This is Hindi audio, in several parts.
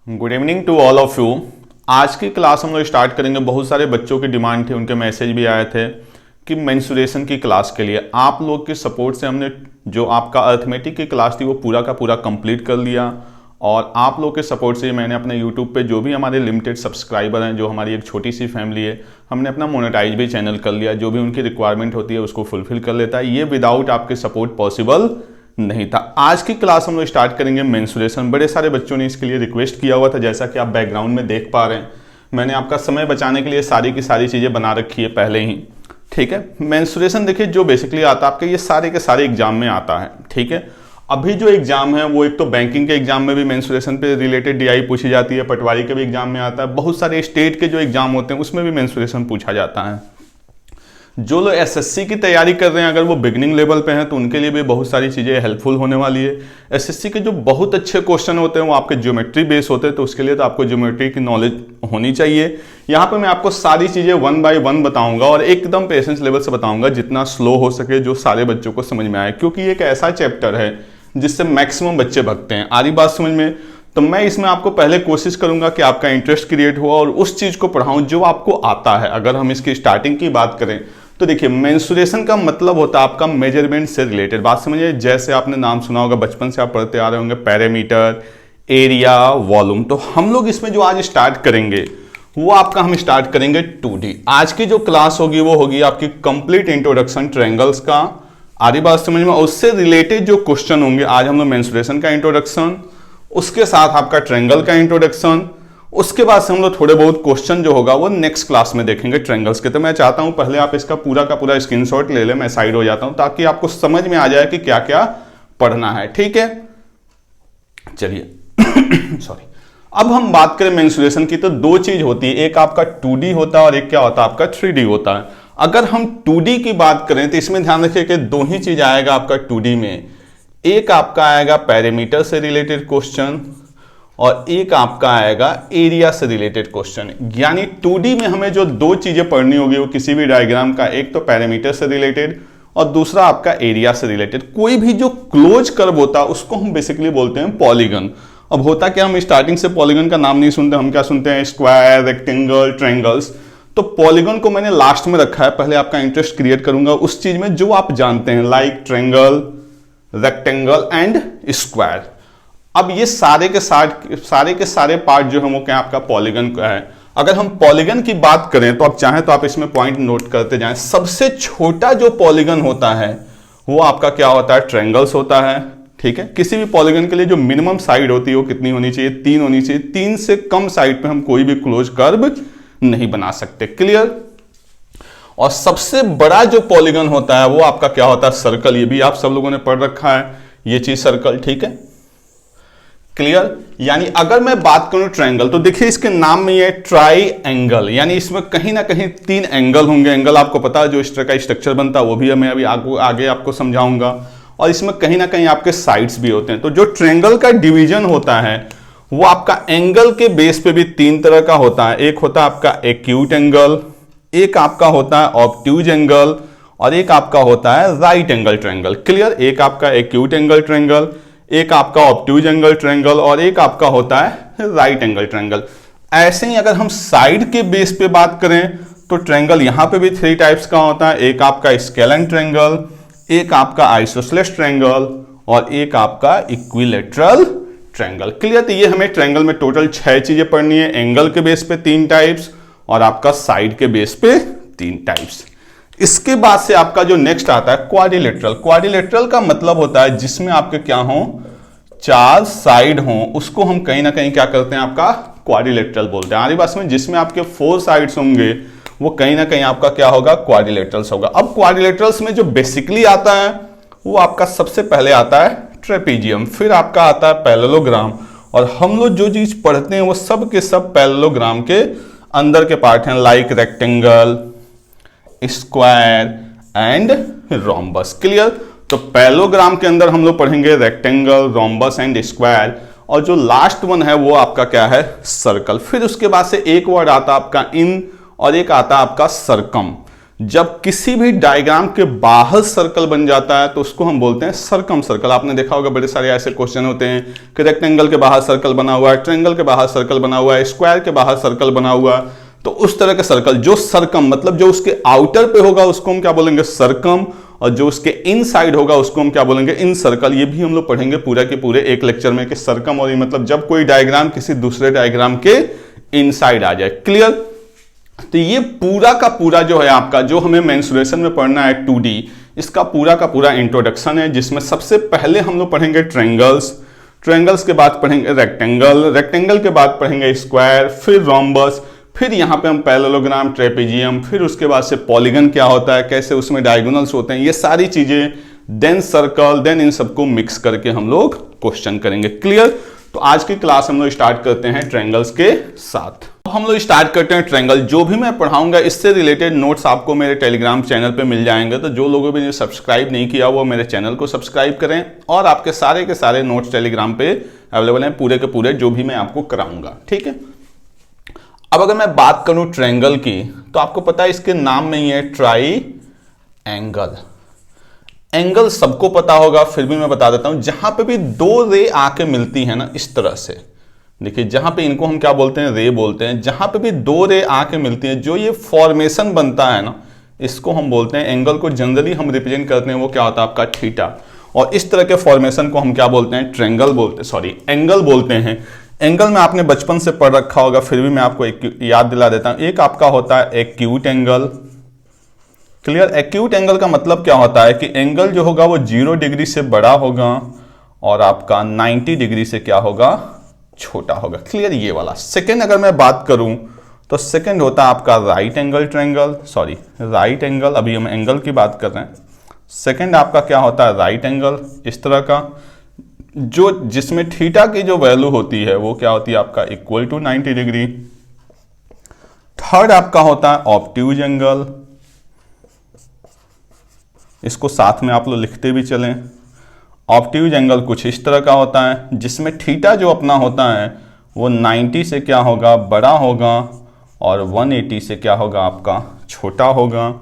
Good evening to all of you. आज की क्लास हम लोग स्टार्ट करेंगे। बहुत सारे बच्चों की डिमांड थी, उनके मैसेज भी आए थे कि मेंसुरेशन की क्लास के लिए आप लोग के सपोर्ट से हमने जो आपका अर्थमेटिक की क्लास थी वो पूरा का पूरा कंप्लीट कर लिया। और आप लोग के सपोर्ट से मैंने अपने यूट्यूब पे जो भी हमारे लिमिटेड सब्सक्राइबर हैं, जो हमारी एक छोटी सी फैमिली है, हमने अपना मोनेटाइज भी चैनल कर लिया। जो भी उनकी रिक्वायरमेंट होती है उसको फुलफिल कर लेता है। ये विदाउट आपके सपोर्ट पॉसिबल नहीं था। आज की क्लास हम लोग स्टार्ट करेंगे मेंसुरेशन। बड़े सारे बच्चों ने इसके लिए रिक्वेस्ट किया हुआ था, जैसा कि आप बैकग्राउंड में देख पा रहे हैं। मैंने आपका समय बचाने के लिए सारी की सारी चीज़ें बना रखी है पहले ही। ठीक है, मेंसुरेशन देखिए जो बेसिकली आता है आपके ये सारे के सारे एग्जाम में आता है। ठीक है, अभी जो एग्जाम है वो एक तो बैंकिंग के एग्जाम में भी मेंसुरेशन पे रिलेटेड डीआई पूछी जाती है, पटवारी के भी एग्जाम में आता है, बहुत सारे स्टेट के जो एग्जाम होते हैं उसमें भी मेंसुरेशन पूछा जाता है। जो लोग एसएससी की तैयारी कर रहे हैं, अगर वो बिगनिंग लेवल पे हैं तो उनके लिए भी बहुत सारी चीज़ें हेल्पफुल होने वाली है। एसएससी के जो बहुत अच्छे क्वेश्चन होते हैं वो आपके ज्योमेट्री बेस होते हैं, तो उसके लिए तो आपको ज्योमेट्री की नॉलेज होनी चाहिए। यहाँ पे मैं आपको सारी चीज़ें 1 बाय 1 बताऊंगा और एकदम पेशेंस लेवल से बताऊंगा, जितना स्लो हो सके, जो सारे बच्चों को समझ में आए, क्योंकि ये एक ऐसा चैप्टर है जिससे मैक्सिमम बच्चे भगते हैं। आ रही बात समझ में? तो मैं इसमें आपको पहले कोशिश करूंगा कि आपका इंटरेस्ट क्रिएट हुआ और उस चीज़ को पढ़ाऊं जो आपको आता है। अगर हम इसकी स्टार्टिंग की बात करें तो देखिए, मेंसुरेशन का मतलब होता है आपका मेजरमेंट से रिलेटेड। बात समझिए, जैसे आपने नाम सुना होगा, बचपन से आप पढ़ते आ रहे होंगे, पैरामीटर, एरिया, वॉल्यूम। तो हम लोग इसमें जो आज स्टार्ट करेंगे वो आपका हम स्टार्ट करेंगे 2D। आज की जो क्लास होगी वो होगी आपकी कंप्लीट इंट्रोडक्शन ट्रायंगल्स का। आधी बात समझ में? उससे रिलेटेड जो क्वेश्चन होंगे, आज हम लोग मेंसुरेशन का इंट्रोडक्शन, उसके साथ आपका ट्रायंगल का इंट्रोडक्शन, उसके बाद से हम लोग थोड़े बहुत क्वेश्चन जो होगा वो नेक्स्ट क्लास में देखेंगे ट्रायंगल्स के। तो मैं चाहता हूं पहले आप इसका पूरा का पूरा स्क्रीनशॉट ले लें, मैं साइड हो जाता हूं ताकि आपको समझ में आ जाए कि क्या क्या पढ़ना है। ठीक है, चलिए सॉरी। अब हम बात करें मेंसुरेशन की तो दो चीज होती है, एक आपका 2D होता है और एक क्या होता है आपका 3D होता है। अगर हम 2D की बात करें तो इसमें ध्यान रखिए कि दो ही चीज आएगा आपका 2D में। एक आपका आएगा पैरामीटर से रिलेटेड क्वेश्चन और एक आपका आएगा एरिया से रिलेटेड क्वेश्चन। यानी 2D में हमें जो दो चीजें पढ़नी होगी वो किसी भी डायग्राम का, एक तो पैरामीटर से रिलेटेड और दूसरा आपका एरिया से रिलेटेड। कोई भी जो क्लोज कर्व होता है उसको हम बेसिकली बोलते हैं पॉलीगन। अब होता क्या, हम स्टार्टिंग से पॉलीगन का नाम नहीं सुनते, हम क्या सुनते हैं? Square, rectangle, triangles. तो पॉलीगन को मैंने लास्ट में रखा है, पहले आपका इंटरेस्ट क्रिएट करूंगा उस चीज में जो आप जानते हैं, like triangle, rectangle and square. अब ये सारे के सारे पार्ट जो है वो क्या आपका पॉलीगन का है। अगर हम पॉलीगन की बात करें तो आप चाहें तो आप इसमें पॉइंट नोट करते जाएं। सबसे छोटा जो पॉलीगन होता है वो आपका क्या होता है? ट्रायंगल्स होता है। ठीक है, किसी भी पॉलीगन के लिए जो मिनिमम साइड होती है वो कितनी होनी चाहिए? 3 होनी चाहिए। 3 से कम साइड पे हम कोई भी क्लोज कर्व नहीं बना सकते। क्लियर? और सबसे बड़ा जो पॉलीगन होता है वो आपका क्या होता है? सर्कल। ये भी आप सब लोगों ने पढ़ रखा है, ये चीज सर्कल। ठीक है, क्लियर? यानी अगर मैं बात करूं ट्रायंगल तो देखिए इसके नाम में ये ट्राई एंगल, यानी इसमें कहीं ना कहीं 3 एंगल होंगे। एंगल आपको पता है जो इस तरह का स्ट्रक्चर बनता है वो भी मैं अभी आगे आपको समझाऊंगा। और इसमें कहीं ना कहीं आपके साइड्स भी होते हैं। तो जो ट्रायंगल का डिवीजन होता है वो आपका एंगल के बेस पे भी 3 तरह का होता है। एक होता है आपका एक्यूट एंगल, एक आपका होता है ऑब्ट्यूज एंगल और एक आपका होता है राइट एंगल ट्रायंगल। क्लियर? एक आपका एक्यूट एंगल ट्रायंगल, एक आपका ऑब्ट्यूज एंगल ट्रायंगल और एक आपका होता है राइट एंगल ट्रायंगल। ऐसे ही अगर हम साइड के बेस पे बात करें तो ट्रायंगल यहां पे भी 3 टाइप्स का होता है। एक आपका स्केलेन ट्रायंगल, एक आपका आइसोसेलेस ट्रायंगल और एक आपका इक्विलेटरल ट्रायंगल। क्लियर? तो ये हमें ट्रायंगल में टोटल 6 चीजें पढ़नी है। एंगल के बेस पे 3 टाइप्स और आपका साइड के बेस पे 3 टाइप्स। इसके बाद से आपका जो नेक्स्ट आता है क्वाड्रिलेटरल। क्वाड्रिलेटरल का मतलब होता है जिसमें आपके क्या हो? 4 साइड हो, उसको हम कहीं ना कहीं क्या करते हैं? आपका क्वाड्रिलेटरल बोलते हैं। आरी बात में जिसमें आपके 4 साइड्स होंगे वो कहीं ना कहीं आपका क्या होगा? क्वाड्रिलेटरल्स होगा। अब क्वाड्रिलेटरल्स में जो बेसिकली आता है वो आपका सबसे पहले आता है ट्रेपीजियम, फिर आपका आता है पैरेललोग्राम। और हम लोग जो चीज पढ़ते हैं वो सब के सब पैरेललोग्राम के अंदर के पार्ट हैं, like rectangle, square and rhombus. Clear? तो पैरेललोग्राम के अंदर हम लोग पढ़ेंगे रेक्टेंगल, रोम्बस एंड स्क्वायर। और जो लास्ट वन है वो आपका क्या है? सर्कल। फिर उसके बाद से एक वर्ड आता है आपका इन और एक आता है आपका सर्कम। जब किसी भी डायग्राम के बाहर सर्कल बन जाता है तो उसको हम बोलते हैं सर्कम सर्कल। आपने देखा होगा बड़े सारे ऐसे क्वेश्चन होते हैं कि रेक्टेंगल के बाहर सर्कल बना हुआ है, ट्रायंगल के बाहर सर्कल बना हुआ है, स्क्वायर के बाहर सर्कल बना हुआ है, तो उस तरह के सर्कल जो सर्कम मतलब जो उसके आउटर पे होगा उसको हम क्या बोलेंगे सर्कम, और जो उसके इनसाइड होगा उसको हम क्या बोलेंगे इन सर्कल। ये भी हम लोग पढ़ेंगे पूरा के पूरे एक लेक्चर में कि सर्कम और मतलब जब कोई डायग्राम किसी दूसरे डायग्राम के इनसाइड आ जाए। क्लियर? तो ये पूरा का पूरा जो है आपका जो हमें मेंसुरेशन में पढ़ना है 2D, इसका पूरा का पूरा इंट्रोडक्शन है, जिसमें सबसे पहले हम लोग पढ़ेंगे ट्रायंगल्स, ट्रायंगल्स के बाद पढ़ेंगे रेक्टेंगल, रेक्टेंगल के बाद पढ़ेंगे स्क्वायर, फिर रोम्बस, फिर यहाँ पे हम पैरेललोग्राम, ट्रेपेजियम, फिर उसके बाद से पॉलीगन क्या होता है, कैसे उसमें डायगोनल्स होते हैं, ये सारी चीजें, देन सर्कल, देन इन सबको मिक्स करके हम लोग क्वेश्चन करेंगे। क्लियर? तो आज की क्लास हम लोग स्टार्ट करते हैं ट्रायंगल्स के साथ। तो हम लोग स्टार्ट करते हैं ट्रायंगल। जो भी मैं पढ़ाऊंगा इससे रिलेटेड नोट्स आपको मेरे टेलीग्राम चैनल पे मिल जाएंगे, तो जो लोगों ने सब्सक्राइब नहीं किया वो मेरे चैनल को सब्सक्राइब करें, और आपके सारे के सारे नोट्स टेलीग्राम पे अवेलेबल हैं पूरे के पूरे, जो भी मैं आपको कराऊंगा। ठीक है? अब अगर मैं बात करूं ट्रायंगल की, तो आपको पता है इसके नाम में ही है ट्राई एंगल। एंगल सबको पता होगा, फिर भी मैं बता देता हूं। जहां पे भी दो रे आके मिलती है ना, इस तरह से देखिए, जहां पे इनको हम क्या बोलते हैं, रे बोलते हैं। जहां पे भी दो रे आके मिलती हैं, जो ये फॉर्मेशन बनता है ना, इसको हम बोलते हैं, एंगल को जनरली हम रिप्रेजेंट करते हैं, वो क्या होता है आपका थीटा। और इस तरह के फॉर्मेशन को हम क्या बोलते हैं, ट्रायंगल बोलते हैं, सॉरी एंगल बोलते हैं। एंगल में आपने बचपन से पढ़ रखा होगा, फिर भी मैं आपको एक याद दिला देता हूं। एक आपका होता है acute angle. Clear? Acute angle का मतलब क्या होता है कि एंगल जो होगा वो 0 डिग्री से बड़ा होगा और आपका 90 डिग्री से क्या होगा, छोटा होगा। क्लियर? ये वाला। सेकेंड अगर मैं बात करूं तो सेकेंड होता है आपका right angle triangle, sorry right angle, अभी हम एंगल की बात कर रहे हैं। सेकेंड आपका क्या होता है, राइट एंगल, इस तरह का, जो जिसमें थीटा की जो वैल्यू होती है वो क्या होती है आपका इक्वल टू 90 डिग्री। थर्ड आपका होता है ऑब्ट्यूज एंगल, इसको साथ में आप लोग लिखते भी चलें। ऑब्ट्यूज एंगल कुछ इस तरह का होता है, जिसमें थीटा जो अपना होता है वो 90 से क्या होगा, बड़ा होगा, और 180 से क्या होगा आपका, छोटा होगा।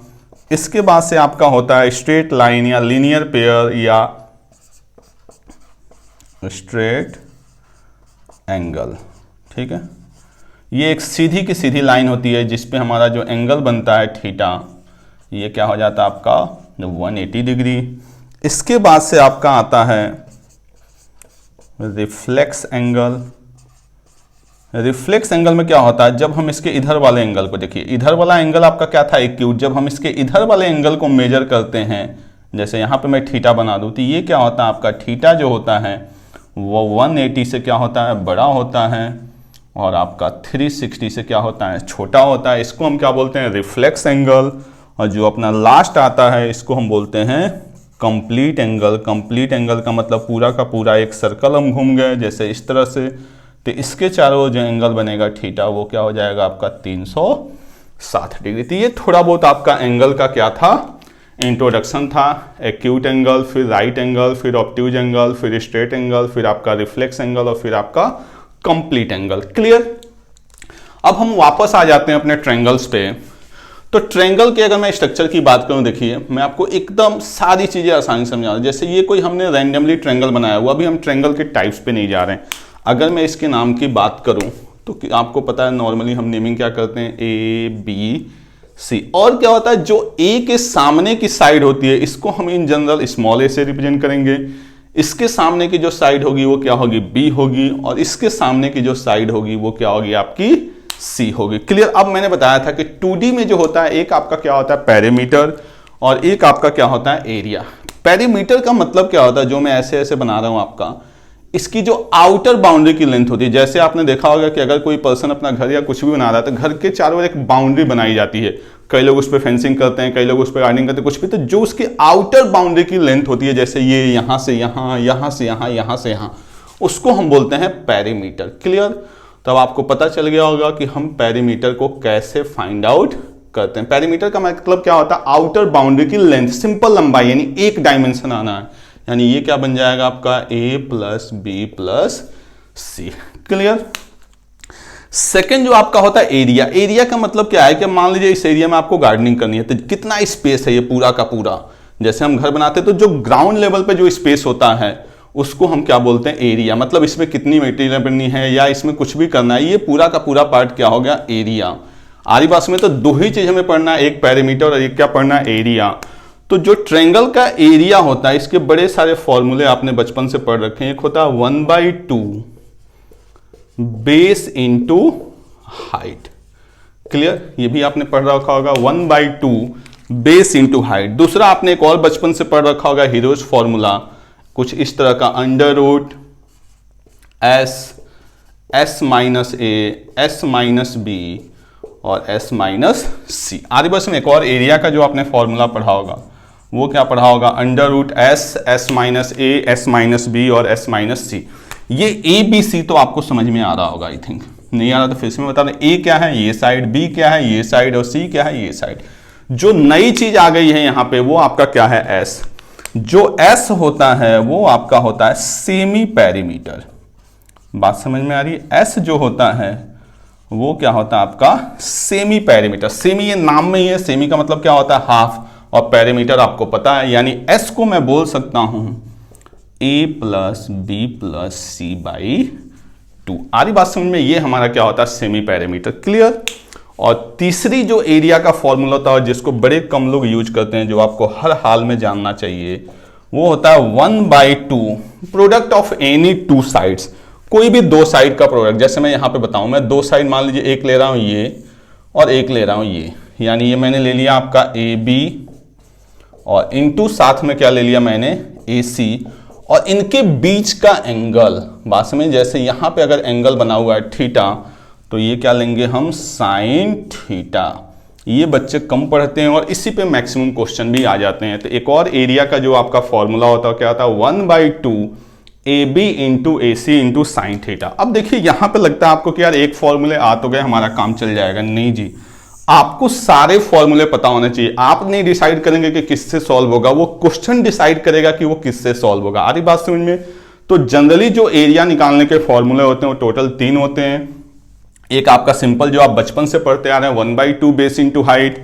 इसके बाद से आपका होता है स्ट्रेट लाइन या लीनियर पेयर या स्ट्रेट एंगल। ठीक है? ये एक सीधी की सीधी लाइन होती है जिसपे हमारा जो एंगल बनता है थीटा, ये क्या हो जाता है आपका 180 डिग्री। इसके बाद से आपका आता है रिफ्लेक्स एंगल। रिफ्लेक्स एंगल में क्या होता है, जब हम इसके इधर वाले एंगल को देखिए, इधर वाला एंगल आपका क्या था एक्यूट, जब हम इसके इधर वाले एंगल को मेजर करते हैं, जैसे यहां पे मैं थीटा बना दूं, तो ये क्या होता है आपका थीटा जो होता है वो 180 से क्या होता है, बड़ा होता है, और आपका 360 से क्या होता है, छोटा होता है। इसको हम क्या बोलते हैं, रिफ्लेक्स एंगल। और जो अपना लास्ट आता है इसको हम बोलते हैं कंप्लीट एंगल। कंप्लीट एंगल का मतलब पूरा का पूरा एक सर्कल हम घूम गए जैसे इस तरह से, तो इसके चारों जो एंगल बनेगा थीटा वो क्या हो जाएगा आपका 360 डिग्री। तो ये थोड़ा बहुत आपका एंगल का क्या था, इंट्रोडक्शन था। एक्यूट एंगल, फिर राइट एंगल, फिर ऑब्ट्यूज एंगल, फिर स्ट्रेट एंगल, फिर आपका रिफ्लेक्स एंगल, और फिर आपका कंप्लीट एंगल। क्लियर? अब हम वापस आ जाते हैं अपने ट्रायंगल्स पे। तो ट्रायंगल के अगर मैं स्ट्रक्चर की बात करूं, देखिए मैं आपको एकदम सारी चीजें आसानी से समझा रहा हूं। जैसे ये कोई हमने रैंडमली ट्रायंगल बनाया हुआ, अभी हम ट्रायंगल के टाइप्स पे नहीं जा रहे हैं। अगर मैं इसके नाम की बात करूं तो आपको पता है नॉर्मली हम नेमिंग क्या करते हैं, ए बी सी। और क्या होता है, जो ए के सामने की साइड होती है इसको हम इन जनरल स्मॉल ए से रिप्रेजेंट करेंगे। इसके सामने की जो साइड होगी वो क्या होगी, बी होगी, और इसके सामने की जो साइड होगी वो क्या होगी आपकी, सी होगी। क्लियर? अब मैंने बताया था कि 2D में जो होता है, एक आपका क्या होता है पेरीमीटर, और एक आपका क्या होता है एरिया। पेरीमीटर का मतलब क्या होता है, जो मैं ऐसे ऐसे बना रहा हूं आपका, इसकी जो आउटर बाउंड्री की लेंथ होती है। जैसे आपने देखा होगा कि अगर कोई पर्सन अपना घर या कुछ भी बना रहा है तो घर के चारों ओर एक बाउंड्री बनाई जाती है। कई लोग उस पर फेंसिंग करते हैं, कई लोग उस पर गार्डनिंग करते हैं, कुछ भी। तो जो उसकी आउटर बाउंड्री की लेंथ होती है, जैसे ये यहां से यहां, यहां से यहां, यहां से यहां, उसको हम बोलते हैं पेरीमीटर। क्लियर? तब आपको पता चल गया होगा कि हम पेरीमीटर को कैसे फाइंड आउट करते हैं। पेरीमीटर का मतलब क्या होता है, आउटर बाउंड्री की लेंथ, सिंपल लंबाई, यानी एक डायमेंशन आना है। यानी ये क्या बन जाएगा आपका a plus B plus C. Clear? Second जो आपका होता है एरिया, एरिया का मतलब क्या है कि मान लीजिए इस एरिया में आपको गार्डनिंग करनी है तो कितना स्पेस है ये पूरा का पूरा, जैसे हम घर बनाते हैं तो जो ग्राउंड लेवल पे जो स्पेस होता है उसको हम क्या बोलते हैं एरिया, मतलब इसमें कितनी मटेरियल बननी है या इसमें कुछ भी करना है, ये पूरा का पूरा पार्ट क्या हो गया एरिया। आरी भाषा में तो दो ही चीज हमें पढ़ना है, एक पेरीमीटर और एक क्या पढ़ना है एरिया। तो जो ट्रायंगल का एरिया होता है इसके बड़े सारे फॉर्मूले आपने बचपन से पढ़ रखे हैं। एक होता है 1/2 बेस इंटू हाइट, क्लियर, ये भी आपने पढ़ रखा होगा 1/2 बेस इंटू हाइट। दूसरा आपने एक और बचपन से पढ़ रखा होगा हीरोज फॉर्मूला, कुछ इस तरह का √S S minus A S minus B और S माइनस सी। आगे बस में एक और एरिया का जो आपने फॉर्मूला पढ़ा होगा वो क्या पढ़ा होगा, √S S minus A S minus B और S माइनस सी। ये ए बी सी तो आपको समझ में आ रहा होगा, आई थिंक नहीं आ रहा तो फिर से मैं बता रहा, ए क्या है ये साइड, बी क्या है ये साइड और सी क्या है ये साइड। जो नई चीज आ गई है यहाँ पे वो आपका क्या है एस। जो एस होता है वो आपका होता है सेमी पेरीमीटर, बात समझ में आ रही है। एस जो होता है वो क्या होता है आपका सेमी पेरीमीटर। सेमी ये नाम में ही है, सेमी का मतलब क्या होता है हाफ, और पेरीमीटर आपको पता है, यानी एस को मैं बोल सकता हूं a plus B plus C by 2। आरी बात समझ में, ये हमारा क्या होता है सेमी पेरीमीटर, क्लियर। और तीसरी जो एरिया का फॉर्मूला होता है जिसको बड़े कम लोग यूज करते हैं, जो आपको हर हाल में जानना चाहिए, वो होता है 1/2 product of any two sides. कोई भी दो साइड का प्रोडक्ट, जैसे मैं यहां पे बताऊं, मैं दो साइड मान लीजिए एक ले रहा हूं ये और एक ले रहा हूं ये, यानी ये मैंने ले लिया आपका ए बी और इनटू साथ में क्या ले लिया मैंने ए सी, और इनके बीच का एंगल, बात में जैसे यहां पे अगर एंगल बना हुआ है थीटा, तो ये क्या लेंगे हम साइन थीटा। ये बच्चे कम पढ़ते हैं और इसी पे मैक्सिमम क्वेश्चन भी आ जाते हैं। तो एक और एरिया का जो आपका फॉर्मूला होता है क्या होता है 1/2 A B into A C into sine theta. अब देखिए यहां पे लगता है आपको कि यार एक फॉर्मूले आ तो गए हमारा काम चल जाएगा, नहीं जी, आपको सारे फॉर्मूले पता होने चाहिए। आप नहीं डिसाइड करेंगे कि किससे सॉल्व होगा, वो क्वेश्चन डिसाइड करेगा कि वो किससे सॉल्व होगा। आ रही बात समझ में। तो जनरली जो एरिया निकालने के फॉर्मूले होते हैं वो टोटल 3 होते हैं। एक आपका सिंपल जो आप बचपन से पढ़ते आ रहे हैं 1/2 बेस इंटू हाइट,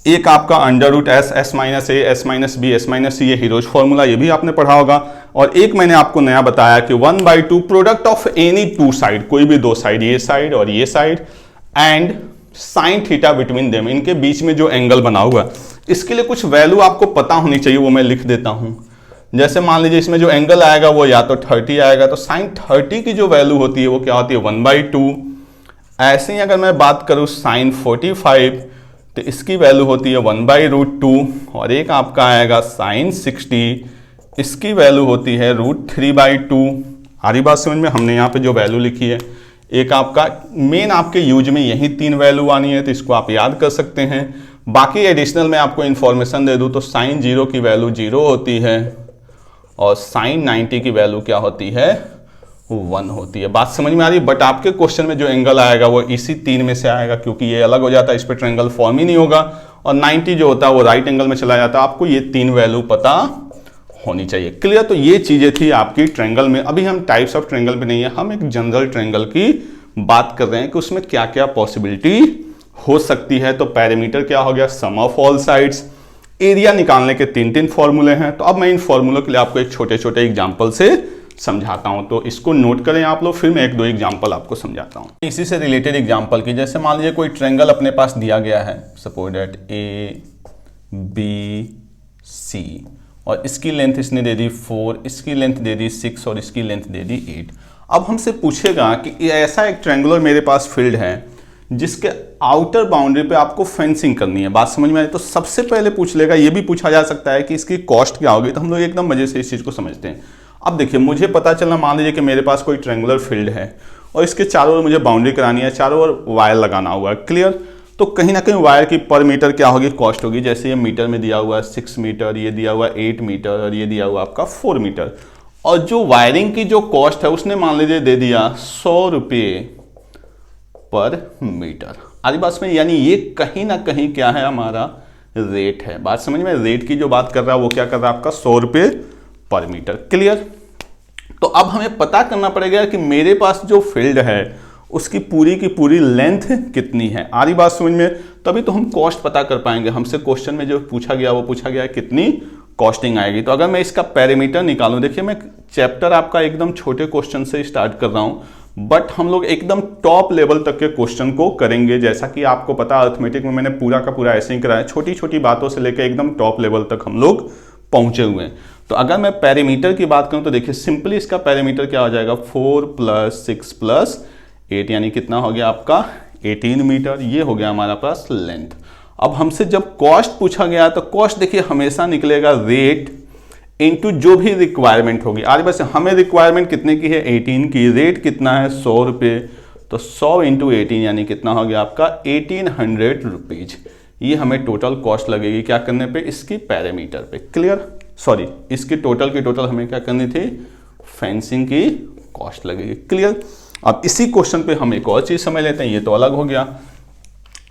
एक आपका √S S minus A S minus B S minus C, ये हीरोज फॉर्मूला, ये भी आपने पढ़ा होगा। और एक मैंने आपको नया बताया कि 1/2 product of any two side, कोई भी दो साइड, ये साइड और ये side, and sine theta between them, इनके बीच में जो एंगल बना हुआ है। इसके लिए कुछ वैल्यू आपको पता होनी चाहिए, वो मैं लिख देता हूं। जैसे मान लीजिए इसमें जो एंगल आएगा वो या तो 30 आएगा, तो साइन 30 की जो वैल्यू होती है वो क्या होती है 1/2। ऐसे ही अगर मैं बात करूं साइन 45, तो इसकी वैल्यू होती है 1/√2। और एक आपका आएगा साइन 60, इसकी वैल्यू होती है √3/2। आरी बात समझ में, हमने यहाँ पे जो वैल्यू लिखी है, एक आपका मेन आपके यूज में यही 3 वैल्यू आनी है, तो इसको आप याद कर सकते हैं। बाकी एडिशनल में आपको इन्फॉर्मेशन दे दूं तो साइन 0 की वैल्यू 0 होती है और साइन 90 की वैल्यू क्या होती है 1 होती है। बात समझ में आ रही है। बट आपके क्वेश्चन में जो एंगल आएगा वो इसी 3 में से आएगा, क्योंकि ये अलग हो जाता है, इस पर ट्रायंगल फॉर्म ही नहीं होगा, और 90 जो होता है वो राइट एंगल में चला जाता है। आपको ये 3 वैल्यू पता होनी चाहिए, क्लियर। तो ये चीजें थी आपकी ट्रायंगल में। अभी हम टाइप्स ऑफ ट्रायंगल पे नहीं है, हम एक जनरल ट्रायंगल की बात कर रहे हैं कि उसमें क्या क्या पॉसिबिलिटी हो सकती है। तो पैरामीटर क्या हो गया, सम ऑफ ऑल साइड्स। एरिया निकालने के 3 फॉर्मूले हैं। तो अब मैं इन फॉर्मूलों के लिए आपको एक छोटे छोटे एग्जाम्पल से समझाता हूं, तो इसको नोट करें आप लोग, फिर मैं 1-2 एग्जाम्पल आपको समझाता हूं। इसी से रिलेटेड एग्जाम्पल की, जैसे मान लीजिए कोई ट्रायंगल अपने पास दिया गया है, सपोज दैट ABC, और इसकी लेंथ इसने दे दी 4, इसकी लेंथ दे दी 6 और इसकी लेंथ दे दी 8। अब हमसे पूछेगा कि ऐसा एक ट्रायंगुलर मेरे पास फील्ड है जिसके आउटर बाउंड्री पे आपको फेंसिंग करनी है। बात समझ में आई। तो सबसे पहले पूछ लेगा, ये भी पूछा जा सकता है कि इसकी कॉस्ट क्या होगी, तो हम लोग एकदम मजे से इस चीज को समझते हैं। अब देखिए, मुझे पता चला, मान लीजिए कि मेरे पास कोई ट्रायंगुलर फील्ड है और इसके चारों ओर मुझे बाउंड्री करानी है, चारों ओर वायर लगाना हुआ है, क्लियर। तो कहीं ना कहीं वायर की पर मीटर क्या होगी, कॉस्ट होगी। जैसे ये मीटर में दिया हुआ है 6 मीटर, ये दिया हुआ है 8 मीटर और ये दिया हुआ आपका 4 मीटर। और जो वायरिंग की जो कॉस्ट है उसने मान लीजिए दे दिया 100 रुपये पर मीटर। आदि बात में, यानी ये कहीं ना कहीं क्या है हमारा रेट है। बात समझ में, रेट की जो बात कर रहा है वो क्या कर रहा है आपका 100 रुपये पर मीटर, क्लियर। तो अब हमें पता करना पड़ेगा कि मेरे पास जो फील्ड है उसकी पूरी की पूरी लेंथ कितनी है। आ रही बात समझ में? तभी तो हम कॉस्ट पता कर पाएंगे। हमसे क्वेश्चन में जो पूछा गया वो पूछा गया है कितनी कॉस्टिंग आएगी। तो अगर मैं इसका पैरामीटर निकालूं, देखिए मैं चैप्टर आपका एकदम छोटे क्वेश्चन से स्टार्ट कर रहा हूं, बट हम लोग एकदम टॉप लेवल तक के क्वेश्चन को करेंगे। जैसा कि आपको पता है अर्थमेटिक में मैंने पूरा का पूरा ऐसे ही कराया, छोटी छोटी बातों से लेकर एकदम टॉप लेवल तक हम लोग पहुंचे हुए हैं। तो अगर मैं पैरामीटर की बात करूं तो देखिए सिंपली इसका पैरामीटर क्या हो जाएगा, 4 + 6 + 8 यानी कितना हो गया आपका 18 मीटर। ये हो गया हमारा पास लेंथ। अब हमसे जब कॉस्ट पूछा गया तो कॉस्ट देखिए हमेशा निकलेगा रेट इनटू जो भी रिक्वायरमेंट होगी। आज बस हमें रिक्वायरमेंट कितने की है, 18 की। रेट कितना है, 100 रुपये, तो 100 × 18 यानी कितना हो गया आपका 1800 रुपीज। ये हमें टोटल कॉस्ट लगेगी क्या करने पे, इसकी पैरामीटर पे। क्लियर? सॉरी, इसकी टोटल की टोटल हमें क्या करनी थी, फेंसिंग की कॉस्ट लगेगी। क्लियर? अब इसी क्वेश्चन पे हम एक और चीज समझ लेते हैं, ये तो अलग हो गया।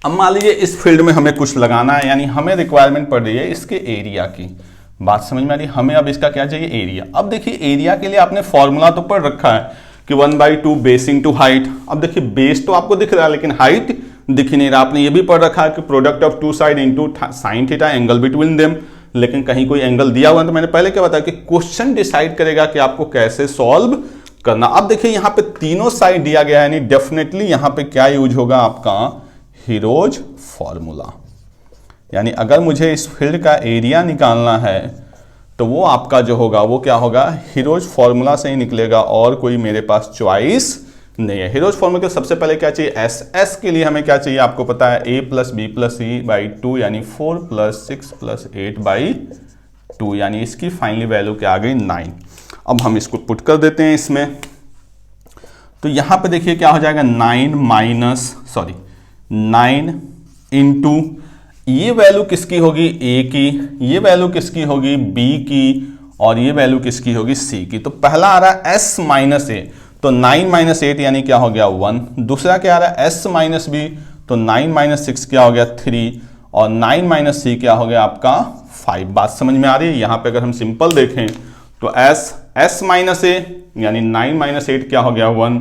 अब मान लीजिए इस फील्ड में हमें कुछ लगाना है, यानी हमें रिक्वायरमेंट पड़ रही है इसके एरिया की। बात समझ में आ रही है? हमें अब इसका क्या चाहिए, एरिया। अब देखिए एरिया के लिए आपने फॉर्मूला तो पढ़ रखा है कि 1/2 बेस इंटू हाइट। अब देखिए बेस तो आपको दिख रहा है लेकिन हाइट दिख नहीं रहा। आपने ये भी पढ़ रखा है कि product of 2 side into sine theta angle between them, लेकिन कहीं कोई एंगल दिया हुआ है। तो मैंने पहले क्या बताया कि क्वेश्चन डिसाइड करेगा कि आपको कैसे सॉल्व करना। अब देखिए यहां पे तीनों साइड दिया गया है, यानी डेफिनेटली यहां पे क्या यूज होगा आपका, हीरोज फॉर्मूला। यानी अगर मुझे इस फील्ड का एरिया निकालना है तो वो आपका जो होगा वो क्या होगा, हीरोज फॉर्मूला से ही निकलेगा, और कोई मेरे पास चॉइस नहीं है। हीरोज फॉर्मूला के सबसे पहले क्या चाहिए, एस। एस के लिए हमें क्या चाहिए आपको पता है, a + b + c/2 यानी 4 + 6 + 8/2 यानी इसकी फाइनली वैल्यू क्या आ गई, 9। अब हम इसको पुट कर देते हैं इसमें, तो यहां पे देखिए क्या हो जाएगा, 9 इंटू ये वैल्यू किसकी होगी, a की, ये वैल्यू किसकी होगी, b की, और ये वैल्यू किसकी होगी, c की। तो पहला आ रहा है s - a, तो 9 - 8 यानी क्या हो गया 1। दूसरा क्या आ रहा है s - b, तो 9 - 6 क्या हो गया 3, और 9 - c क्या हो गया आपका 5। बात समझ में आ रही है? यहां पे अगर हम सिंपल देखें तो s - a यानी 9 - 8 क्या हो गया 1,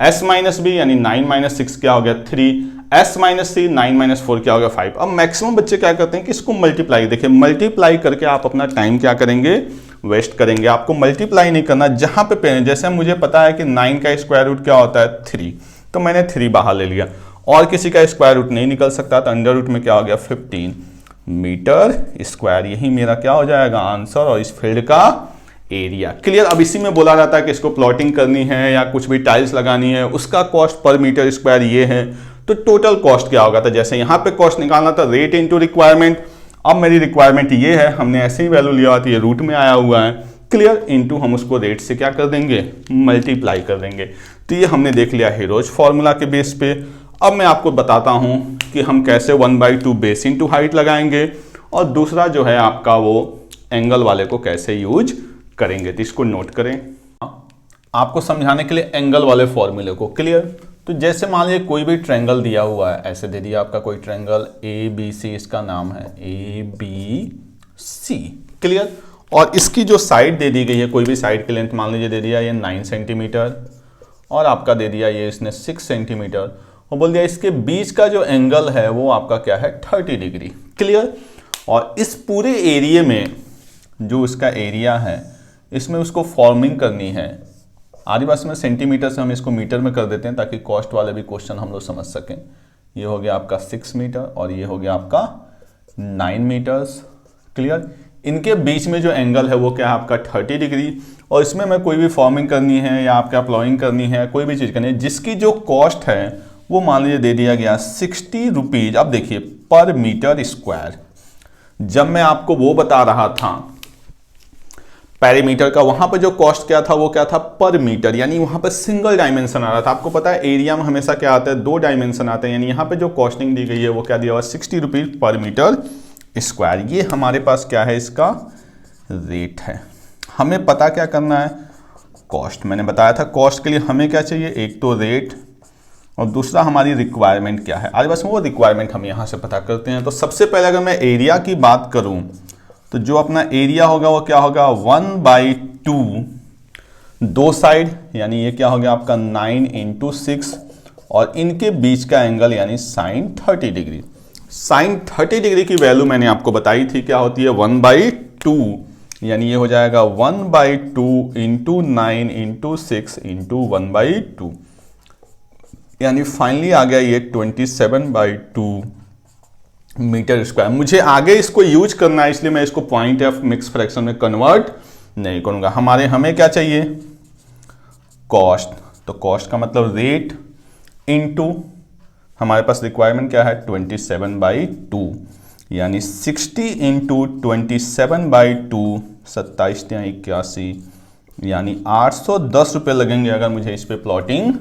s - b यानी 9 - 6 क्या हो गया 3, s - c 9 - 4 क्या हो गया 5। अब मैक्सिमम बच्चे क्या करते हैं कि इसको मल्टीप्लाई, देखिए मल्टीप्लाई करके आप अपना टाइम क्या करेंगे, वेस्ट करेंगे। आपको मल्टीप्लाई नहीं करना, जहां पे जैसे मुझे पता है कि 9 का स्क्वायर रूट क्या होता है 3, तो मैंने 3 बाहर ले लिया, और किसी का स्क्वायर रूट नहीं निकल सकता, तो अंडर रूट में क्या हो गया 15 मीटर स्क्वायर। यही मेरा क्या हो जाएगा आंसर, और इस फील्ड का एरिया। क्लियर? अब इसी में बोला जाता है कि इसको प्लॉटिंग करनी है या कुछ भी टाइल्स लगानी है, उसका कॉस्ट पर मीटर स्क्वायर ये है, तो टोटल कॉस्ट क्या होगा। तो जैसे यहां पे कॉस्ट निकालना था रेट इनटू रिक्वायरमेंट, अब मेरी रिक्वायरमेंट ये है, हमने ऐसे ही वैल्यू लिया तो ये रूट में आया हुआ है। क्लियर? इनटू हम उसको रेट से क्या कर देंगे, मल्टीप्लाई कर देंगे। तो ये हमने देख लिया हीरोज फॉर्मूला के बेस पे। अब मैं आपको बताता हूं कि हम कैसे 1/2 बेस इंटू हाइट लगाएंगे, और दूसरा जो है आपका वो एंगल वाले को कैसे यूज करेंगे। तो इसको नोट करें आपको समझाने के लिए एंगल वाले फॉर्मूले को। क्लियर? तो जैसे मान लीजिए कोई भी ट्रायंगल दिया हुआ है, ऐसे दे दिया आपका कोई ट्रायंगल ABC, इसका नाम है ABC। क्लियर? और इसकी जो साइड दे दी गई है, कोई भी साइड की लेंथ मान लीजिए दे दिया ये 9 सेंटीमीटर, और आपका दे दिया ये इसने 6 सेंटीमीटर, और बोल दिया इसके बीच का जो एंगल है वो आपका क्या है 30 डिग्री। क्लियर? और इस पूरे एरिया में जो इसका एरिया है, इसमें उसको फॉर्मिंग करनी है। आधी बात में सेंटीमीटर से हम इसको मीटर में कर देते हैं ताकि कॉस्ट वाले भी क्वेश्चन हम लोग समझ सकें। ये हो गया आपका 6 मीटर, और ये हो गया आपका 9 मीटर्स। क्लियर? इनके बीच में जो एंगल है वो क्या है आपका 30 डिग्री, और इसमें मैं कोई भी फॉर्मिंग करनी है या आपका प्लॉइंग करनी है, कोई भी चीज़ करनी है, जिसकी जो कॉस्ट है वो मान लीजिए दे दिया गया 60 रुपीज। अब देखिए पर मीटर स्क्वायर, जब मैं आपको वो बता रहा था पैरीमीटर का, वहां पर जो कॉस्ट क्या था वो क्या था पर मीटर, यानी वहां पर सिंगल डायमेंशन आ रहा था। आपको पता है एरिया में हमेशा क्या आता है 2 डायमेंशन आते हैं, यानी यहाँ पे जो कॉस्टिंग दी गई है वो क्या दिया हुआ 60 रुपीज पर मीटर स्क्वायर। ये हमारे पास क्या है, इसका रेट है। हमें पता क्या करना है, कॉस्ट। मैंने बताया था कॉस्ट के लिए हमें क्या चाहिए, एक तो रेट, और दूसरा हमारी रिक्वायरमेंट क्या है। आज बस वो रिक्वायरमेंट हम यहाँ से पता करते हैं। तो सबसे पहले अगर मैं एरिया की बात करूँ तो जो अपना एरिया होगा वो क्या होगा 1/2 दो साइड, यानी ये क्या हो गया आपका 9 × 6 और इनके बीच का एंगल यानी साइन 30 डिग्री। साइन 30 डिग्री की वैल्यू मैंने आपको बताई थी क्या होती है, 1/2, यानी ये हो जाएगा 1/2 इंटू 9 इंटू 6 इंटू 1/2, यानी फाइनली आ गया ये 27/2 मीटर स्क्वायर। मुझे आगे इसको यूज करना है, इसलिए मैं इसको पॉइंट ऑफ मिक्स फ्रैक्शन में कन्वर्ट नहीं करूंगा। हमें क्या चाहिए, कॉस्ट। तो कॉस्ट का मतलब रेट इनटू हमारे पास रिक्वायरमेंट क्या है 27/2, यानी 60 इंटू 27/2, 27×81, यानी 810 रुपये लगेंगे अगर मुझे इस पे प्लॉटिंग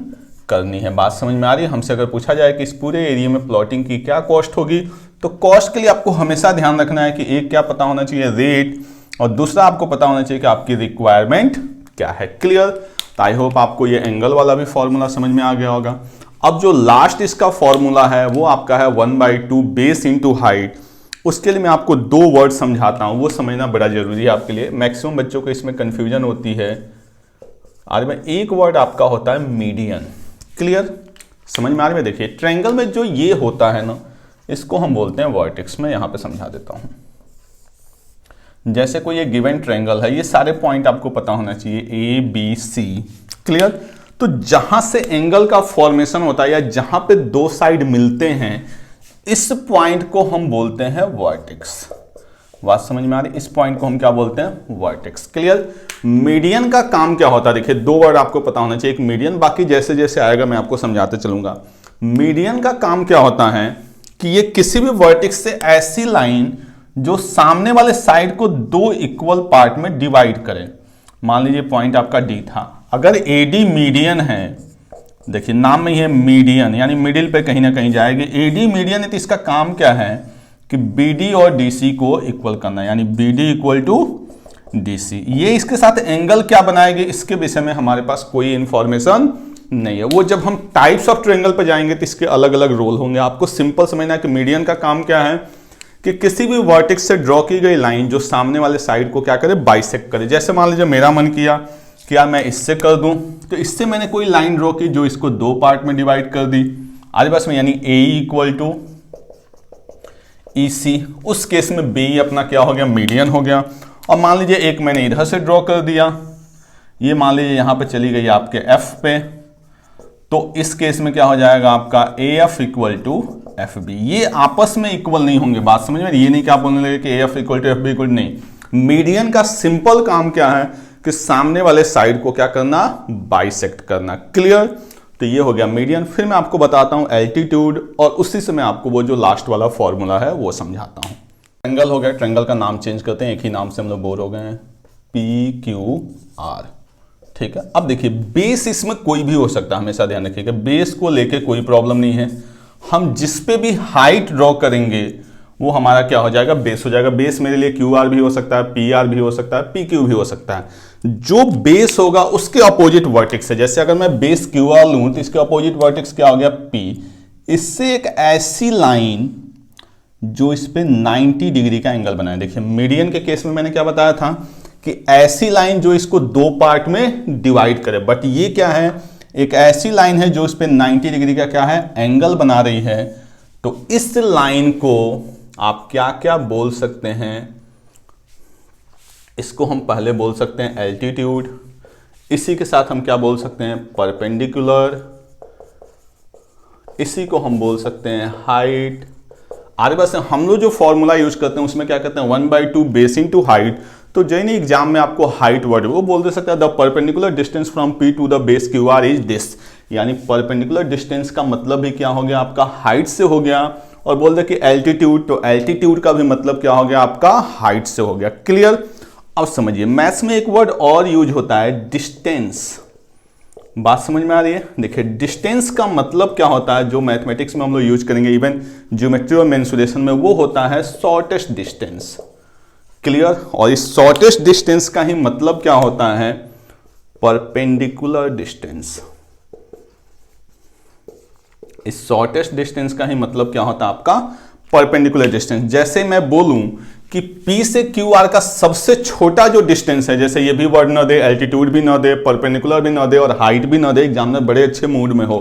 करनी है। बात समझ में आ रही है। हमसे अगर पूछा जाए कि इस पूरे एरिया में प्लॉटिंग की क्या कॉस्ट होगी, तो कॉस्ट के लिए आपको हमेशा ध्यान रखना है कि एक क्या पता होना चाहिए, रेट, और दूसरा आपको पता होना चाहिए कि आपकी रिक्वायरमेंट क्या है। क्लियर। तो आई होप आपको ये एंगल वाला भी फॉर्मूला समझ में आ गया होगा। अब जो लास्ट इसका फॉर्मूला है वो आपका है 1/2 बेस इंटू हाइट। उसके लिए मैं आपको 2 वर्ड समझाता हूं, वो समझना बड़ा जरूरी है आपके लिए। मैक्सिमम बच्चों को इसमें कंफ्यूजन होती है। आज में एक वर्ड आपका होता है मीडियन। क्लियर, समझ में आ रही है। देखिए ट्रायंगल में जो ये होता है ना, इसको हम बोलते हैं वर्टेक्स। में यहां पे समझा देता हूं। जैसे कोई ये गिवन ट्रायंगल है, ये सारे पॉइंट आपको पता होना चाहिए, ए बी सी। क्लियर। तो जहां से एंगल का फॉर्मेशन होता है या जहां पे 2 साइड मिलते हैं, इस पॉइंट को हम बोलते हैं वर्टेक्स। बात समझ में आ रही। इस पॉइंट को हम क्या बोलते हैं, वर्टेक्स। क्लियर। मीडियन का काम क्या होता है, देखिए 2 वर्ड आपको पता होना चाहिए, एक मीडियन, बाकी जैसे जैसे आएगा मैं आपको समझाते चलूंगा। मीडियन का काम क्या होता है कि ये किसी भी वर्टेक्स से ऐसी लाइन जो सामने वाले साइड को 2 इक्वल पार्ट में डिवाइड करें। मान लीजिए पॉइंट आपका डी था, अगर एडी मीडियन है, देखिए नाम में ही है मीडियन, यानी मिडिल पे कहीं ना कहीं जाएगी। एडी मीडियन है तो इसका काम क्या है कि बीडी और डीसी को इक्वल करना, यानी बीडी इक्वल टू डीसी। ये इसके साथ एंगल क्या बनाएगी, इसके विषय में हमारे पास कोई इंफॉर्मेशन नहीं है। वो जब हम टाइप्स ऑफ ट्रायंगल पे जाएंगे तो इसके अलग अलग रोल होंगे। आपको सिंपल समझना है कि मीडियन का काम क्या है कि किसी भी वर्टेक्स से ड्रॉ की गई लाइन जो सामने वाले साइड को क्या करे, बाइसेक्ट करे। जैसे मान लीजिए मेरा मन किया कि यार मैं इससे कर दूं, तो इससे मैंने कोई लाइन ड्रॉ की जो इसको 2 पार्ट में डिवाइड कर दी आज बस में, यानी ए इक्वल टू EC। उस केस में बी अपना क्या हो गया, मीडियन हो गया। और मान लीजिए एक मैंने इधर से ड्रॉ कर दिया, ये मान लीजिए यहां पे चली गई आपके F पे, तो इस केस में क्या हो जाएगा आपका AF इक्वल टू FB। ये आपस में इक्वल नहीं होंगे। बात समझ में, ये नहीं कि आप बोलने लगे कि AF equal to FB equal, नहीं। मीडियन का सिंपल काम क्या है कि सामने वाले साइड को क्या करना, बाइसेक्ट करना। क्लियर। तो ये हो गया मीडियन। फिर मैं आपको बताता हूं एल्टीट्यूड, और उसी से मैं आपको वो जो लास्ट वाला फॉर्मूला है वो समझाता हूं। ट्रायंगल हो गया, ट्रायंगल का नाम चेंज करते हैं, एक ही नाम से हम लोग बोर हो गए हैं, PQR। ठीक है। अब देखिए बेस इसमें कोई भी हो सकता है, हमेशा ध्यान रखिएगा, बेस को लेके कोई प्रॉब्लम नहीं है। हम जिस पे भी हाइट ड्रॉ करेंगे वो हमारा क्या हो जाएगा, बेस हो जाएगा। बेस मेरे लिए QR भी हो सकता है, PR भी हो सकता है, PQ भी हो सकता है। जो बेस होगा उसके अपोजिट वर्टेक्स है। जैसे अगर मैं बेस QR लूं तो इसके अपोजिट वर्टेक्स क्या हो गया, P। इससे एक ऐसी लाइन जो इस पे 90 डिग्री का एंगल बनाए। देखिए मीडियन के केस में मैंने क्या बताया था कि ऐसी लाइन जो इसको 2 पार्ट में डिवाइड करे, बट ये क्या है, एक ऐसी लाइन है जो इस पे 90 डिग्री का क्या है, एंगल बना रही है। तो इस लाइन को आप क्या क्या बोल सकते हैं, इसको हम पहले बोल सकते हैं एल्टीट्यूड, इसी के साथ हम क्या बोल सकते हैं, परपेंडिकुलर, इसी को हम बोल सकते हैं हाइट। आगे बस हम लोग जो फॉर्मूला यूज करते हैं उसमें क्या कहते हैं, 1/2 बेस इनटू हाइट। तो जैसे एग्जाम में आपको हाइट वर्ड वो बोल दे सकता है, the perpendicular distance from P to the base QR is this. यानी परपेंडिकुलर डिस्टेंस का मतलब भी क्या हो गया आपका, हाइट से हो गया। और बोल दे कि एल्टीट्यूड, तो एल्टीट्यूड का भी मतलब क्या हो गया आपका, हाइट से हो गया। क्लियर। अब समझिए मैथ्स में एक वर्ड और यूज होता है, डिस्टेंस। बात समझ में आ रही है। देखिए डिस्टेंस का मतलब क्या होता है, जो मैथमेटिक्स में हम लोग यूज करेंगे, इवन ज्योमेट्री और मेंसुरेशन में, वो होता है शॉर्टेस्ट डिस्टेंस। क्लियर। और इस शॉर्टेस्ट डिस्टेंस का ही मतलब क्या होता है, परपेंडिकुलर डिस्टेंस। इस शॉर्टेस्ट डिस्टेंस का ही मतलब क्या होता है आपका, परपेंडिकुलर डिस्टेंस। जैसे मैं बोलूं कि P से QR का सबसे छोटा जो डिस्टेंस है, जैसे ये भी वर्ड ना दे, एल्टीट्यूड भी ना दे, परपेंडिकुलर भी ना दे और हाइट भी ना दे, एग्जामिनर बड़े अच्छे मूड में हो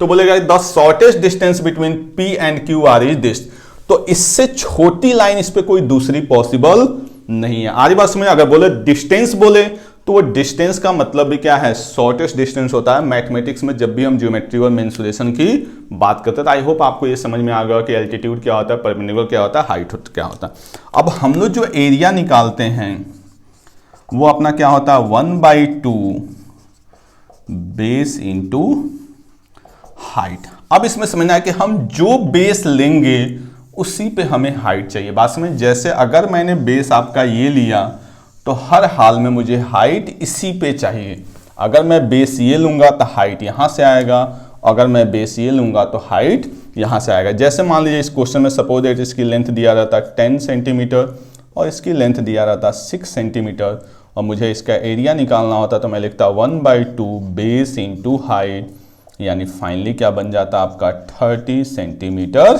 तो बोलेगा the shortest distance between P and QR is this. तो इससे छोटी लाइन इस पे कोई दूसरी पॉसिबल नहीं है। आरी बात समझ, अगर बोले डिस्टेंस बोले तो वो डिस्टेंस का मतलब भी क्या है, शॉर्टेस्ट डिस्टेंस होता है मैथमेटिक्स में जब भी हम ज्योमेट्री और मेंसुरेशन की बात करते हैं। तो आई होप आपको ये समझ में आ गया कि एल्टीट्यूड क्या होता है, परपेंडिकुलर क्या होता है, हाइट क्या होता है। अब हम लोग जो एरिया निकालते हैं वो अपना क्या होता है, 1/2 बेस इंटू हाइट। अब इसमें समझना है कि हम जो बेस लेंगे उसी पे हमें हाइट चाहिए। बात समझ, जैसे अगर मैंने बेस आपका ये लिया तो हर हाल में मुझे हाइट इसी पे चाहिए। अगर मैं बेस ये लूंगा तो हाइट यहां से आएगा, अगर मैं बेस ये लूंगा तो हाइट यहां से आएगा। जैसे मान लीजिए इस क्वेश्चन में सपोज दैट इसकी लेंथ दिया रहता 10 सेंटीमीटर और इसकी लेंथ दिया रहता 6 सेंटीमीटर और मुझे इसका एरिया निकालना होता तो मैं लिखता 1/2 बेस इंटू हाइट, यानी फाइनली क्या बन जाता आपका 30 सेंटीमीटर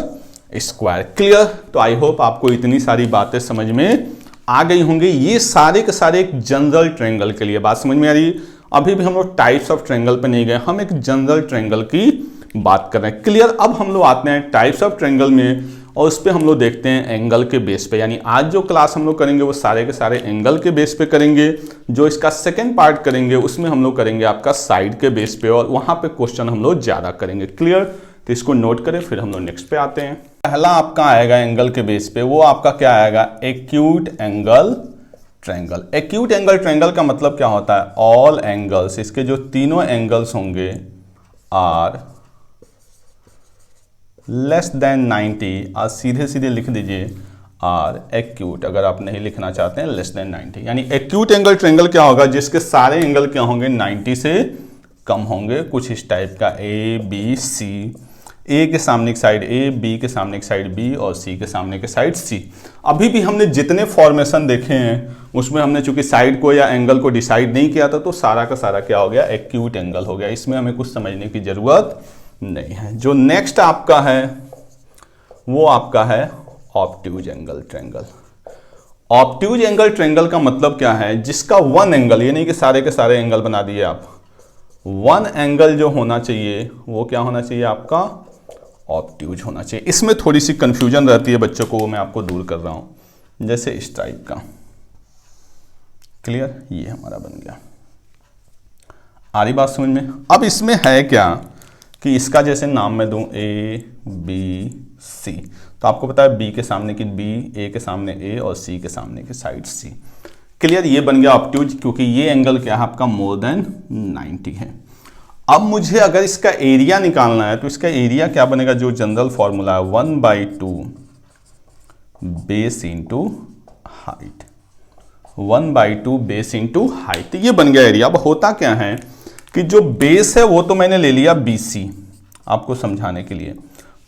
स्क्वायर। क्लियर? तो आई होप आपको इतनी सारी बातें समझ में आ गई होंगी। ये सारे के सारे एक जनरल ट्रायंगल के लिए बात समझ में आ रही। अभी भी हम लोग टाइप्स ऑफ ट्रायंगल पे नहीं गए, हम एक जनरल ट्रायंगल की बात कर रहे हैं। क्लियर? अब हम लोग आते हैं टाइप्स ऑफ ट्रायंगल में और उस पर हम लोग देखते हैं एंगल के बेस पे। यानी आज जो क्लास हम लोग करेंगे वो सारे के सारे एंगल के बेस पे करेंगे। जो इसका सेकेंड पार्ट करेंगे उसमें हम लोग करेंगे आपका साइड के बेस पे और वहां पे क्वेश्चन हम लोग ज्यादा करेंगे। क्लियर? तो इसको नोट करें, फिर हम लोग नेक्स्ट पे आते हैं। पहला आपका आएगा एंगल के बेस पे, वो आपका क्या आएगा, acute angle triangle. Acute angle triangle का मतलब क्या होता है, ऑल एंगल्स, इसके जो तीनों एंगल्स होंगे आर लेस देन 90। आज सीधे सीधे लिख दीजिए आर एक्यूट, अगर आप नहीं लिखना चाहते हैं लेस देन 90। यानी एक्यूट एंगल ट्रायंगल क्या होगा, जिसके सारे एंगल क्या होंगे 90 से कम होंगे। कुछ इस टाइप का ए बी सी, ए के सामने की साइड ए, बी के सामने की साइड बी और सी के सामने की साइड सी। अभी भी हमने जितने फॉर्मेशन देखे हैं उसमें हमने चूंकि साइड को या एंगल को डिसाइड नहीं किया था तो सारा का सारा क्या हो गया, एक्यूट एंगल हो गया। इसमें हमें कुछ समझने की जरूरत नहीं है। जो नेक्स्ट आपका है वो आपका है obtuse angle triangle. Obtuse angle triangle का मतलब क्या है, जिसका वन एंगल, ये नहीं कि सारे के सारे एंगल बना दिए आप, वन एंगल जो होना चाहिए वो क्या होना चाहिए आपका, ऑब्ट्यूज होना चाहिए। इसमें थोड़ी सी कंफ्यूजन रहती है बच्चों को, वो मैं आपको दूर कर रहा हूं। जैसे इस टाइप का, क्लियर? ये हमारा बन गया। आ रही बात समझ में? अब इसमें है क्या कि इसका जैसे नाम मैं दूं ए बी सी, तो आपको पता है बी के सामने की बी, ए के सामने ए और सी के सामने की साइड सी। क्लियर? ये बन गया ऑब्ट्यूज, क्योंकि ये एंगल क्या है आपका मोर देन 90 है। अब मुझे अगर इसका एरिया निकालना है तो इसका एरिया क्या बनेगा, जो जनरल फॉर्मूला है 1/2 base into height, 1/2 base into height, ये बन गया एरिया। अब होता क्या है कि जो बेस है वो तो मैंने ले लिया BC, आपको समझाने के लिए।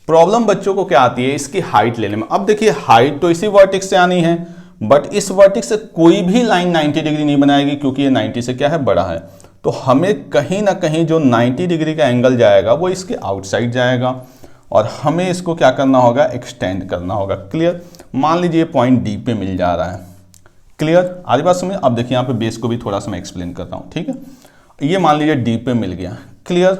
प्रॉब्लम बच्चों को क्या आती है, इसकी हाइट लेने में। अब देखिए हाइट तो इसी वर्टेक्स से आनी है, बट इस वर्टेक्स से कोई भी लाइन 90 डिग्री नहीं बनाएगी, क्योंकि ये 90 से क्या है, बड़ा है। तो हमें कहीं ना कहीं जो 90 डिग्री का एंगल जाएगा वो इसके आउटसाइड जाएगा और हमें इसको क्या करना होगा, एक्सटेंड करना होगा। क्लियर? मान लीजिए पॉइंट डी पे मिल जा रहा है। क्लियर? आगे बात समझिए। अब देखिए यहाँ पे बेस को भी थोड़ा सा मैं एक्सप्लेन करता हूँ, ठीक है? ये मान लीजिए डी पे मिल गया। क्लियर?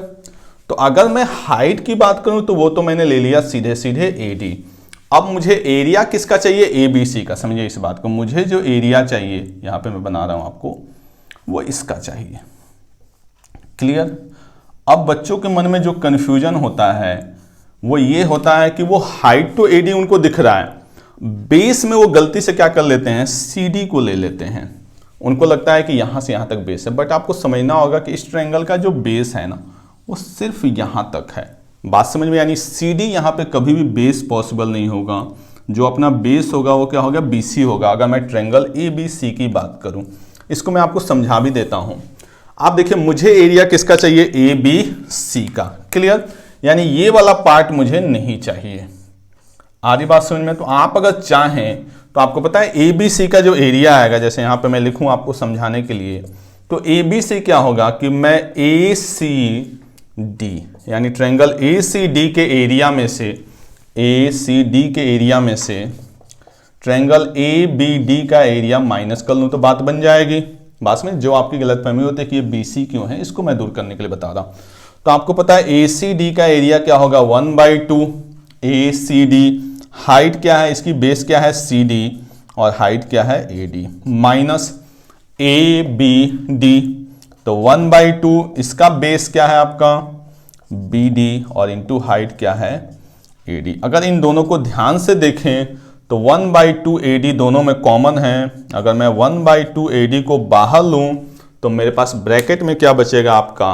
तो अगर मैं हाइट की बात करूं तो वो तो मैंने ले लिया सीधे सीधे AD। अब मुझे एरिया किसका चाहिए, ABC का। समझिए इस बात को, मुझे जो एरिया चाहिए, यहां पे मैं बना रहा हूं आपको, वो इसका चाहिए। क्लियर? अब बच्चों के मन में जो कंफ्यूजन होता है वो ये होता है कि वो हाइट तो AD उनको दिख रहा है, बेस में वो गलती से क्या कर लेते हैं, CD को ले लेते हैं। उनको लगता है कि यहां से यहां तक बेस है, बट आपको समझना होगा कि इस ट्रायंगल का जो बेस है ना वो सिर्फ यहां तक है। बात समझ में? यानी CD यहां पे कभी भी बेस पॉसिबल नहीं होगा। जो अपना बेस होगा वो क्या होगा, BC होगा। अगर मैं ट्रायंगल ABC की बात करूं, इसको मैं आपको समझा भी देता हूं। आप देखिए मुझे एरिया किसका चाहिए, ABC का। क्लियर? यानी ये वाला पार्ट मुझे नहीं चाहिए। आधी बात समझ में? तो आप अगर चाहें तो आपको पता है ABC का जो एरिया आएगा, जैसे यहां पे मैं लिखूं आपको समझाने के लिए, तो ABC क्या होगा कि मैं ACD, यानी ट्रायंगल ACD के एरिया में से, ACD के एरिया में से ट्रायंगल ABD का एरिया माइनस कर लूं तो बात बन जाएगी। बात में जो आपकी गलतफहमी होती है कि ये BC क्यों है, इसको मैं दूर करने के लिए बता रहा हूं। तो आपको पता है ACD का एरिया क्या होगा 1/2 ACD, हाइट क्या है इसकी, बेस क्या है CD और हाइट क्या है AD, माइनस ABD, तो 1/2 इसका बेस क्या है आपका BD और इंटू हाइट क्या है AD। अगर इन दोनों को ध्यान से देखें तो 1/2 AD दोनों में कॉमन है। अगर मैं 1/2 AD को बाहर लूं तो मेरे पास ब्रैकेट में क्या बचेगा आपका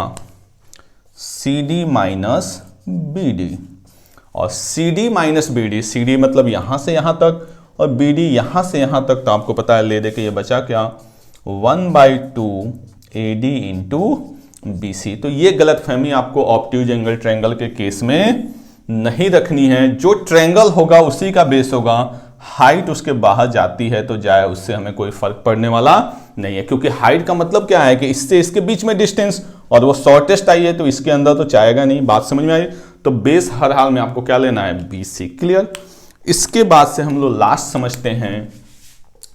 CD माइनस BD, और CD माइनस BD, CD मतलब यहां से यहां तक और BD यहां से यहां तक, तो आपको पता है ले दे के ये बचा क्या 1/2 AD इंटू BC। तो ये गलतफहमी आपको ऑब्ट्यूज एंगल ट्रायंगल के केस में नहीं रखनी है। जो ट्रायंगल होगा उसी का बेस होगा, हाइट उसके बाहर जाती है तो जाए, उससे हमें कोई फर्क पड़ने वाला नहीं है, क्योंकि हाइट का मतलब क्या है कि इससे इसके बीच में डिस्टेंस, और वो शॉर्टेस्ट आई है तो इसके अंदर तो जाएगा नहीं। बात समझ में आई? तो बेस हर हाल में आपको क्या लेना है BC। क्लियर? इसके बाद से हम लोग लास्ट समझते हैं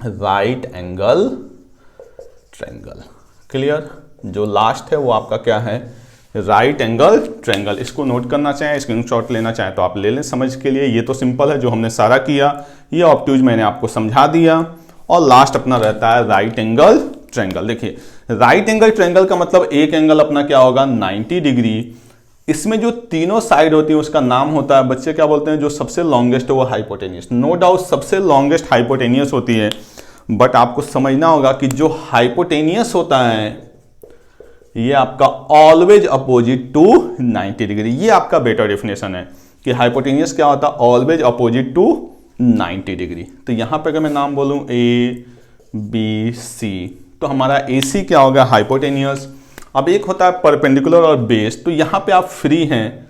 राइट एंगल ट्रायंगल। क्लियर? जो लास्ट है वो आपका क्या है राइट एंगल ट्रायंगल। इसको नोट करना चाहें, स्क्रीनशॉट लेना चाहें तो आप ले लें समझ के लिए। ये तो सिंपल है जो हमने सारा किया, ये ऑब्ट्यूज मैंने आपको समझा दिया। और लास्ट अपना रहता है राइट एंगल ट्रायंगल। देखिए राइट एंगल ट्रायंगल का मतलब एक एंगल अपना क्या होगा 90 डिग्री। इसमें जो तीनों साइड होती है उसका नाम होता है, बच्चे क्या बोलते हैं, जो सबसे लॉन्गेस्ट है वो हाइपोटेनियस। नो डाउट सबसे लॉन्गेस्ट हाइपोटेनियस होती है, बट आपको समझना होगा कि जो हाइपोटेनियस होता है ये आपका ऑलवेज अपोजिट टू 90 डिग्री। ये आपका बेटर डेफिनेशन है कि हाइपोटेनियस क्या होता है ऑलवेज अपोजिट टू 90 डिग्री। तो यहां पे अगर मैं नाम बोलूं ABC, तो हमारा AC क्या होगा हाइपोटेनियस। अब एक होता है परपेंडिकुलर और बेस, तो यहां पे आप फ्री हैं,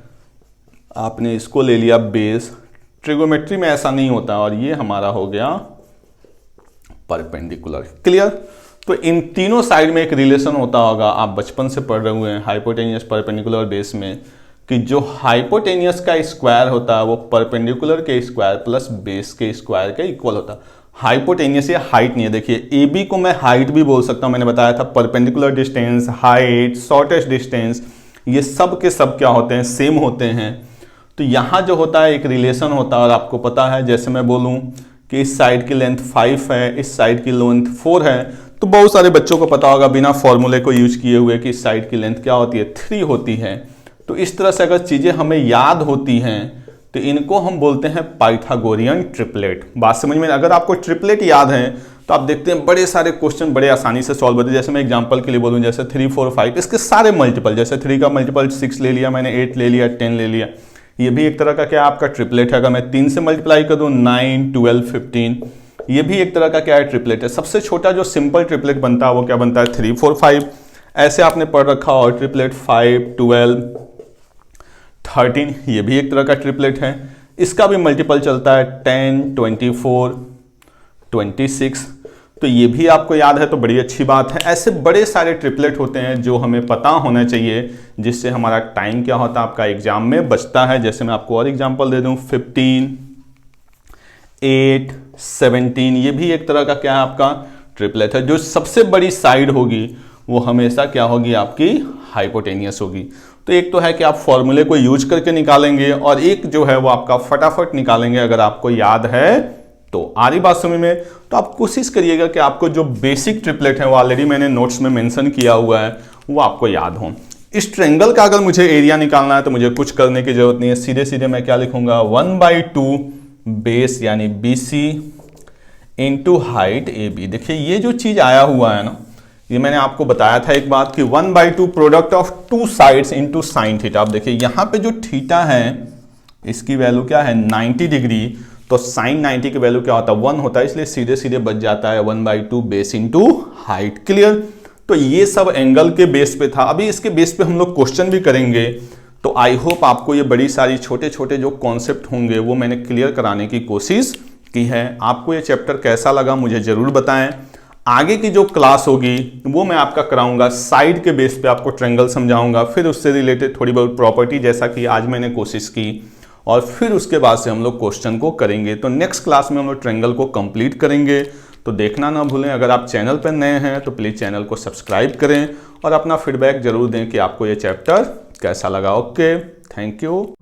आपने इसको ले लिया बेस। ट्रिगोमेट्री में ऐसा नहीं होता, और ये हमारा हो गया परपेंडिकुलर। क्लियर? तो इन तीनों साइड में एक रिलेशन होता होगा, आप बचपन से पढ़ रहे हुए हैं हाइपोटेनियस परपेंडिकुलर और बेस में, कि जो हाइपोटेनियस का स्क्वायर होता है वो परपेंडिकुलर के स्क्वायर प्लस बेस के स्क्वायर के इक्वल होता है। हाइपोटेनियस ये हाइट नहीं है। देखिए AB को मैं हाइट भी बोल सकता हूं, मैंने बताया था perpendicular distance, height, shortest distance, ये सब के सब क्या होते हैं सेम होते हैं। तो यहां जो होता है एक रिलेशन होता है, और आपको पता है जैसे मैं बोलूं कि इस साइड की लेंथ 5 है, इस साइड की लेंथ 4 है, तो बहुत सारे बच्चों को पता होगा बिना फॉर्मूले को यूज किए हुए कि इस साइड की लेंथ क्या होती है 3 होती है। तो इस तरह से अगर चीजें हमें याद होती हैं तो इनको हम बोलते हैं पाइथागोरियन ट्रिपलेट। बात समझ में? अगर आपको ट्रिपलेट याद है तो आप देखते हैं बड़े सारे क्वेश्चन बड़े आसानी से सॉल्व होते हैं। जैसे मैं एग्जांपल के लिए बोलूं, जैसे 3, 4, 5, इसके सारे मल्टीपल, जैसे 3 का मल्टीपल 6 ले लिया मैंने, 8 ले लिया, 10 ले लिया, ये भी एक तरह का क्या आपका ट्रिपलेट है। अगर मैं 3 से मल्टीप्लाई कर दूं 9, 12, 15, ये भी एक तरह का क्या है ट्रिपलेट है। सबसे छोटा जो सिंपल ट्रिपलेट बनता है वो क्या बनता है 3, 4, 5, ऐसे आपने पढ़ रखा। और ट्रिपलेट 5, 12, 13, ये भी एक तरह का ट्रिपलेट है। इसका भी मल्टीपल चलता है 10, 24, 26, तो ये भी आपको याद है तो बड़ी अच्छी बात है। ऐसे बड़े सारे ट्रिपलेट होते हैं जो हमें पता होना चाहिए, जिससे हमारा टाइम क्या होता है आपका एग्जाम में बचता है। जैसे मैं आपको और एग्जांपल दे दूं, 15, 8, 17, ये भी एक तरह का क्या है आपका ट्रिपलेट है। जो सबसे बड़ी साइड होगी वो हमेशा क्या होगी आपकी हाइपोटेनियस होगी। तो एक तो है कि आप फॉर्मूले को यूज करके निकालेंगे, और एक जो है वो आपका फटाफट निकालेंगे अगर आपको याद है तो। आ रही बात समझ में? तो आप कोशिश करिएगा कि आपको जो बेसिक ट्रिपलेट है वो ऑलरेडी मैंने नोट्स में मेंशन किया हुआ है वो आपको याद हो। इस ट्रायंगल का अगर मुझे एरिया निकालना है तो मुझे कुछ करने की जरूरत नहीं है, सीधे सीधे मैं क्या लिखूंगा 1/2 बेस यानी BC इंटू हाइट AB। देखिए ये जो चीज आया हुआ है ना, ये मैंने आपको बताया था एक बात कि 1/2 product of 2 sides into sine theta. आप देखिए यहाँ पे जो थीटा है इसकी वैल्यू क्या है 90 डिग्री, तो साइन 90 की वैल्यू क्या होता है 1 होता है, इसलिए सीधे सीधे बच जाता है 1/2 बेस इंटू हाइट। क्लियर? तो ये सब एंगल के बेस पे था। अभी इसके बेस पे हम लोग क्वेश्चन भी करेंगे, तो आई होप आपको ये बड़ी सारी छोटे छोटे जो कॉन्सेप्ट होंगे वो मैंने क्लियर कराने की कोशिश की है। आपको ये चैप्टर कैसा लगा मुझे जरूर बताएं। आगे की जो क्लास होगी वो मैं आपका कराऊंगा साइड के बेस पे, आपको ट्रायंगल समझाऊंगा, फिर उससे रिलेटेड थोड़ी बहुत प्रॉपर्टी जैसा कि आज मैंने कोशिश की, और फिर उसके बाद से हम लोग क्वेश्चन को करेंगे। तो नेक्स्ट क्लास में हम लोग ट्रायंगल को कंप्लीट करेंगे। तो देखना ना भूलें। अगर आप चैनल पर नए हैं तो प्लीज़ चैनल को सब्सक्राइब करें और अपना फीडबैक जरूर दें कि आपको ये चैप्टर कैसा लगा। Okay, thank you.